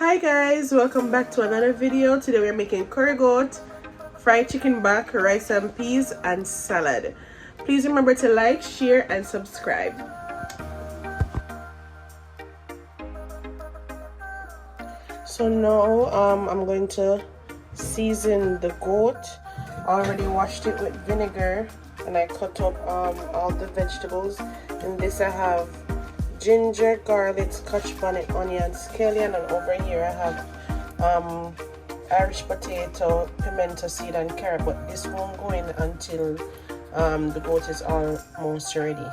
Hi guys, welcome back to another video. Today we're making curry goat, fried chicken back, rice and peas, and salad. Please remember to like, share, and subscribe. So now I'm going to season the goat. I already washed it with vinegar and I cut up all the vegetables. In this I have ginger, garlic, Scotch, bonnet, onion, scallion, and over here I have Irish potato, pimento seed, and carrot, but this won't go in until the goat is almost ready.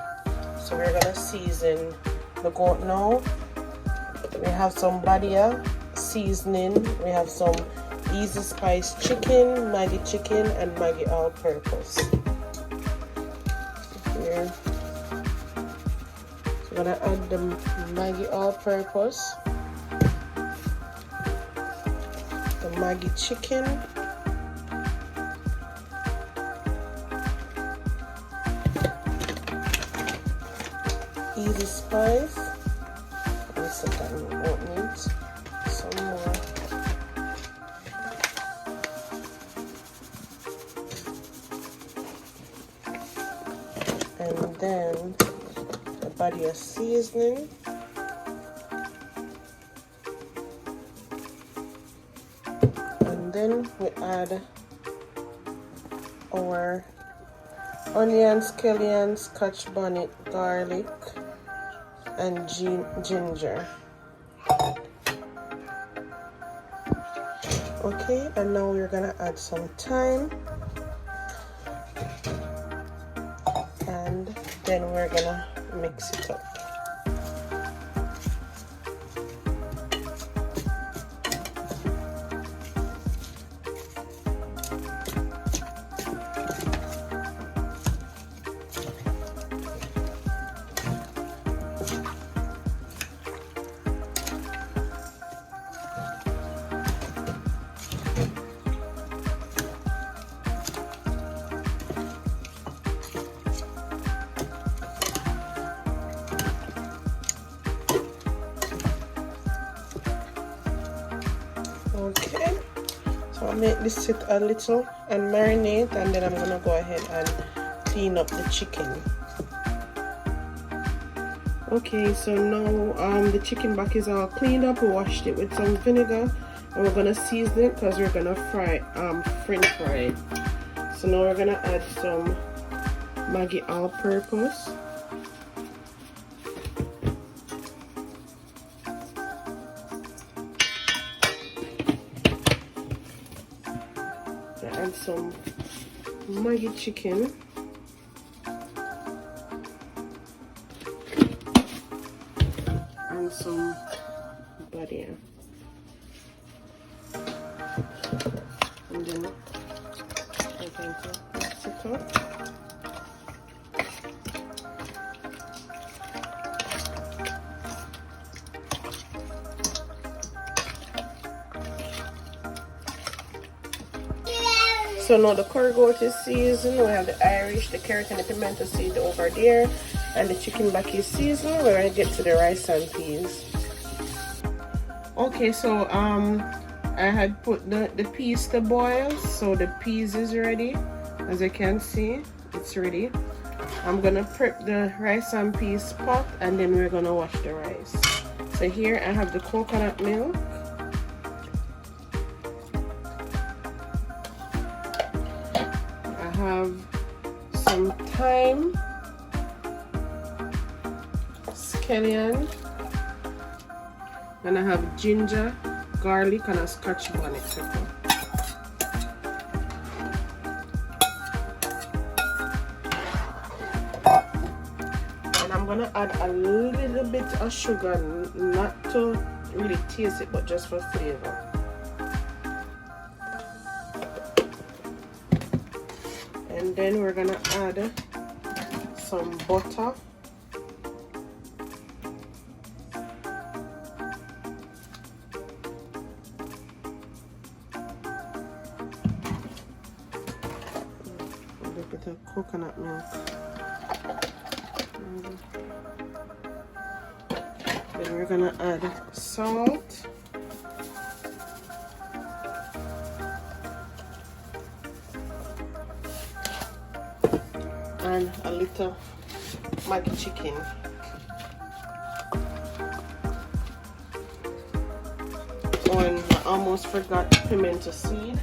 So we're gonna season the goat now. We have some Badia seasoning, we have some Easispice chicken, Maggie chicken, and Maggie all-purpose. Here. I'm gonna add the Maggie all-purpose, the Maggie chicken, Easispice. Let's set that in oatmeat. Some more. And then Badia seasoning, and then we add our onions, scallions, Scotch bonnet, garlic, and ginger. Okay, and now we're gonna add some thyme, and then we're gonna mix it up. Okay, so I'll make this sit a little and marinate, and then I'm gonna go ahead and clean up the chicken. Okay, so now the chicken back is all cleaned up. We washed it with some vinegar, and we're gonna season it because we're gonna french fry it. So now we're gonna add some Maggie all-purpose. And some Maggie chicken, and some Badia, and then I'm going to mix it up. So now the curry goat is seasoned. We have the Irish, the carrot, and the pimento seed over there, and the chicken back is seasoned. We're gonna get to the rice and peas. Okay, so I had put the peas to boil, so the peas is ready. As you can see, it's ready. I'm gonna prep the rice and peas pot, and then we're gonna wash the rice. So here I have the coconut milk. Have some thyme, scallion, and I have ginger, garlic, and a Scotch bonnet pepper. And I'm gonna add a little bit of sugar, not to really taste it, but just for flavor. And then we're gonna add some butter, a little bit of coconut milk. Then we're gonna add salt, and a little Maggie chicken. Oh, and I almost forgot pimento seed.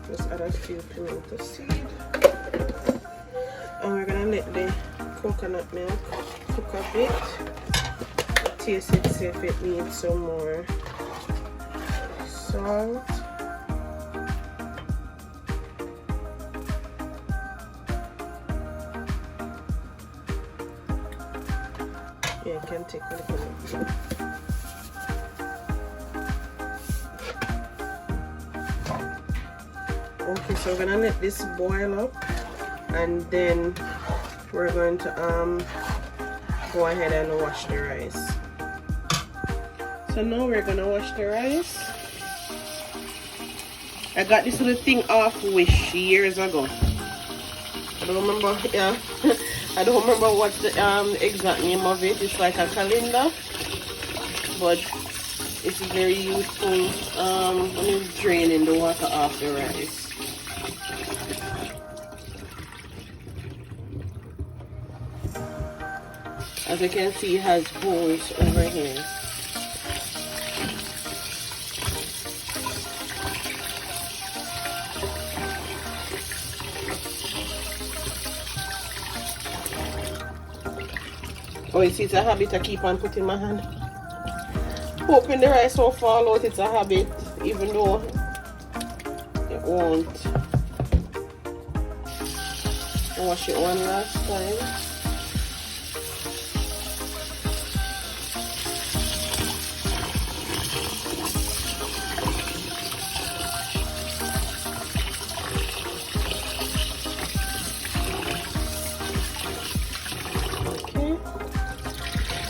Just add a few pimento seed. And we're gonna let the coconut milk cook a bit. Taste it, see if it needs some more salt. Yeah, you can take a little bit. Okay, so we're gonna let this boil up, and then we're going to go ahead and wash the rice. So now we're gonna wash the rice. I got this little thing off Wish years ago. I don't remember, yeah. I don't remember what the exact name of it. It's like a calendar, but it's very useful when you're draining the water off the rice. As you can see, it has holes over here. Oh, you see, it's a habit I keep on putting my hand. Hoping the rice won't fall out. It's a habit, even though it won't. Wash it one last time.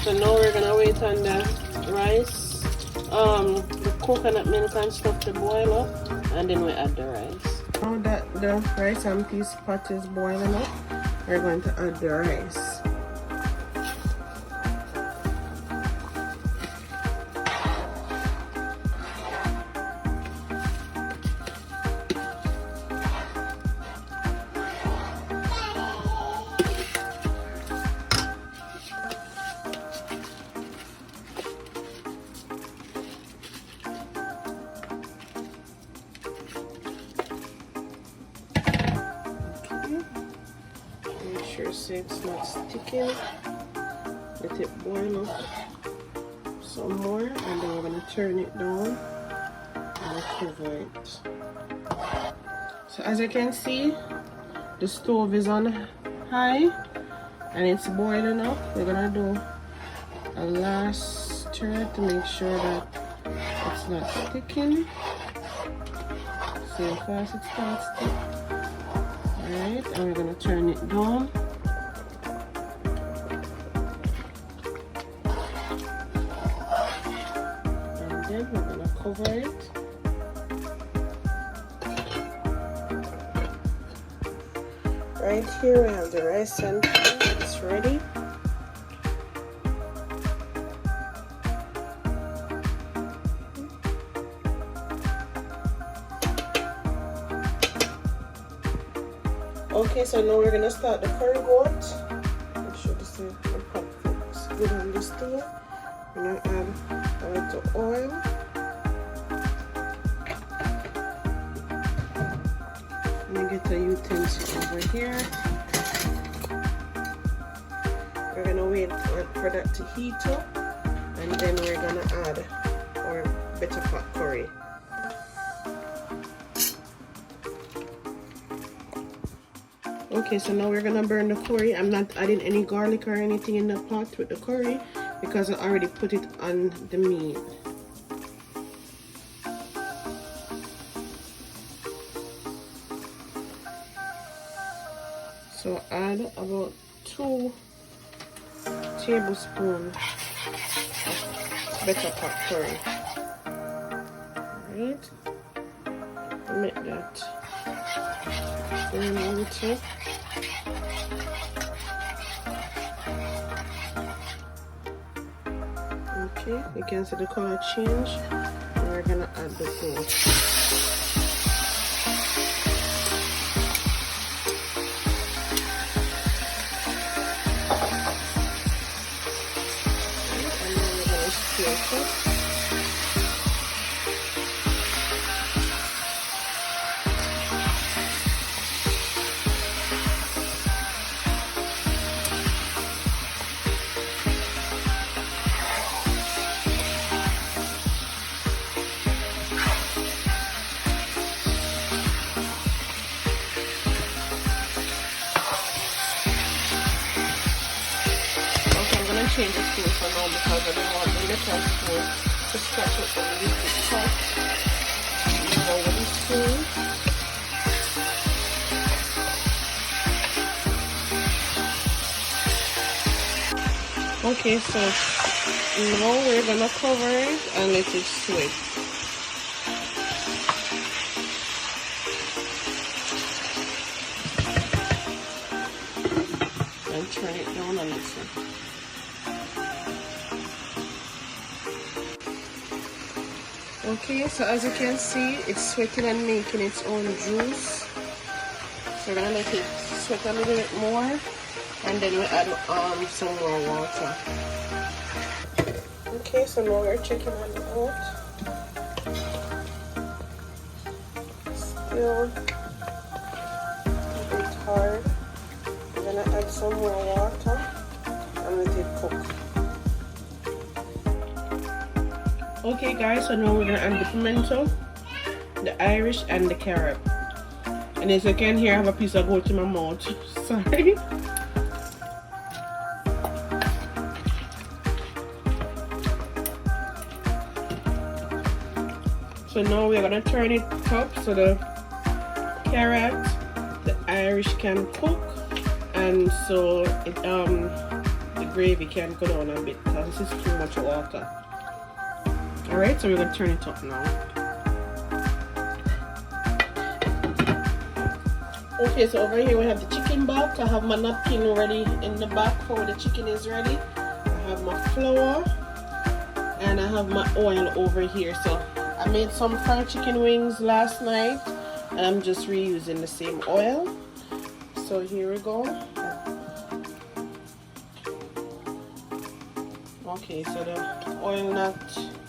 So now we're gonna wait on the rice, the coconut milk and stuff to boil up, and then we add the rice. Now that the rice and peas pot is boiling up, we're going to add the rice. So it's not sticking. Let it boil up some more, and then we're going to turn it down and cover it. So as you can see, the stove is on high and it's boiling up. We're going to do a last stir to make sure that it's not sticking. See how fast it starts to stick. Alright, and we're going to turn it down. We're gonna cover it. Right here we have the rice and it's ready. Okay, so now we're gonna start the curry goat. Make sure this is good on the stove. We're gonna add a little oil. I'm gonna get a utensil over here. We're gonna wait for that to heat up, and then we're gonna add our bitter pot curry. Okay, so now we're gonna burn the curry. I'm not adding any garlic or anything in the pot with the curry because I already put it on the meat. So add about 2 tablespoons of bitter pot curry. Alright, make that burn a little. Okay, you can see the color change. And we're gonna add the goat. And then we're gonna stir it up. Change the spoon for now because I don't want the little spoon to stretch it a little bit tight. Use a wooden spoon. Okay, so now we're gonna cover it and let it sweat. And turn it down a little. Okay, so as you can see, it's sweating and making its own juice. So we're gonna let it sweat a little bit more, and then we add some more water. Okay, so now we're checking on the oat. Still a bit hard. We're gonna add some more water and let it cook. Okay guys, so now we're gonna add the pimento, the Irish, and the carrot. And as you can hear, I have a piece of goat in my mouth. Sorry. So now we're gonna turn it up so the carrot, the Irish can cook, and so it, the gravy can go down a bit because this is too much water. Alright, so we're going to turn it up now. Okay, so over here we have the chicken back. I have my napkin ready in the back for when the chicken is ready. I have my flour and I have my oil over here. So I made some fried chicken wings last night and I'm just reusing the same oil. So here we go. Okay, so the oil not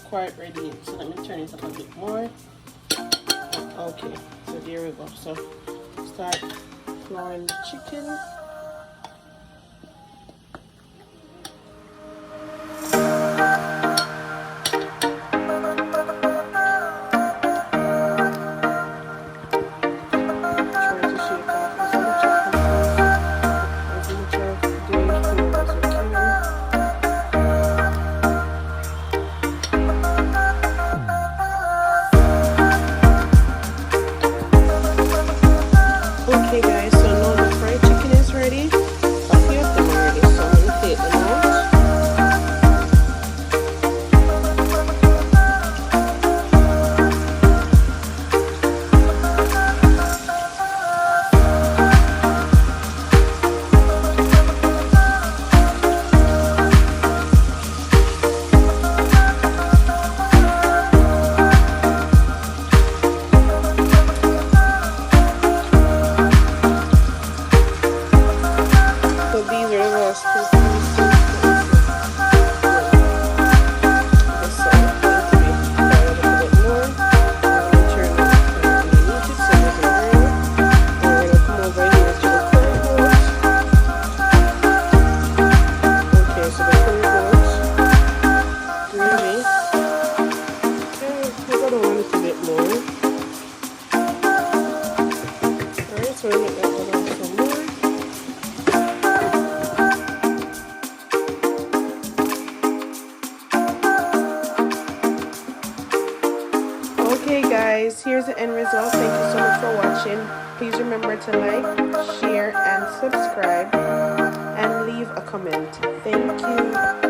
quite ready yet, so let me turn it up a bit more. Okay, so there we go. So start flouring the chicken. Okay guys, so now the fried chicken is ready. A few of them are ready, so I'm going to take them out. Okay guys, here's the end result. Thank you so much for watching. Please remember to like, share, and subscribe, and leave a comment. Thank you.